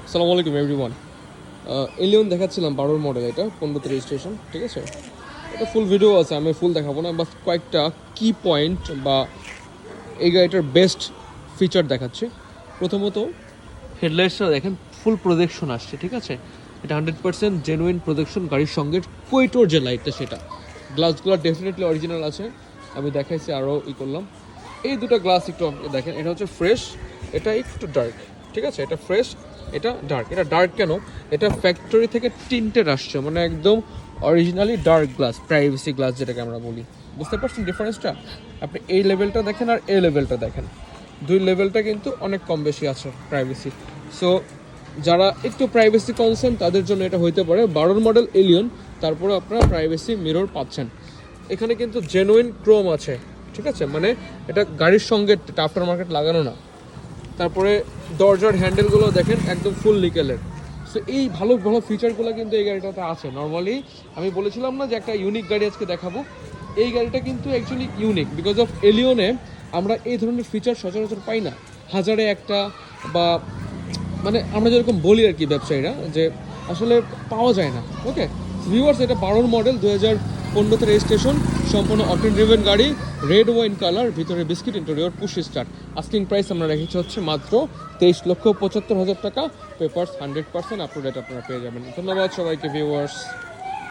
আসসালামু আলাইকুম everyone. Allion দেখাচ্ছিলাম 12 মডেল, এটা 15তে রেজিস্ট্রেশন, ঠিক আছে। এটা ফুল ভিডিও আছে, আমি ফুল দেখাবো না, বাস কয়েকটা কি পয়েন্ট বা এই গাড়িটার বেস্ট ফিচার দেখাচ্ছে। প্রথমত হেডলাইটসটা দেখেন, ফুল প্রজেকশন আসছে, ঠিক আছে। এটা 100% জেনুইন প্রজেকশন, গাড়ির সঙ্গে কোয়েটোর যে লাইটটা সেটা, গ্লাসগুলো ডেফিনেটলি অরিজিনাল আছে। আমি দেখাইছি আরও করলাম। এই দুটো গ্লাস একটু দেখেন, এটা হচ্ছে ফ্রেশ, এটা একটু ডার্ক, ঠিক আছে। এটা ফ্রেশ, এটা ডার্ক। এটা ডার্ক কেন? এটা ফ্যাক্টরি থেকে টিন্টেড আসছে, মানে একদম originally dark glass, privacy glass যেটাকে আমরা বলি। বুঝতে পারছেন ডিফারেন্সটা? আপনি এই লেভেলটা দেখেন আর এই লেভেলটা দেখেন, দুই লেভেলটা কিন্তু অনেক কম বেশি আছে প্রাইভেসি। সো যারা একটু প্রাইভেসি কনসার্ন তাদের জন্য এটা হইতে পারে 12 মডেল এলিয়ন। তারপরে আপনারা প্রাইভেসি মিরর পাচ্ছেন। এখানে কিন্তু জেনুইন ক্রোম আছে, ঠিক আছে, মানে এটা গাড়ির সঙ্গে আফটার মার্কেট লাগানো না। তারপরে দরজার হ্যান্ডেলগুলো দেখেন একদম ফুল নিকেলের। সো এই ভালো ভালো ফিচারগুলো কিন্তু এই গাড়িটাতে আছে। নর্মালি আমি বলেছিলাম না যে একটা ইউনিক গাড়ি আজকে দেখাবো, এই গাড়িটা কিন্তু অ্যাকচুয়ালি ইউনিক বিকজ অফ এলিয়নে আমরা এই ধরনের ফিচার সচরাচর পাই না, হাজারে একটা, বা মানে আমরা যেরকম বলি আর কি ব্যবসায়ীরা, যে আসলে পাওয়া যায় না। ওকে ভিউয়ার্স, এটা 12 মডেল, 2015তে রেজিস্ট্রেশন, সম্পূর্ণ অটো ড্রিভেন গাড়ি, রেড ওয়াইন কালার, ভিতরে biscuit, interior push start. Asking price আমরা রেখেছি হচ্ছে মাত্র 23,75,000 টাকা। পেপারস 100% আপ টু ডেট আপনারা পেয়ে যাবেন। ধন্যবাদ সবাইকে ভিউয়ার্স।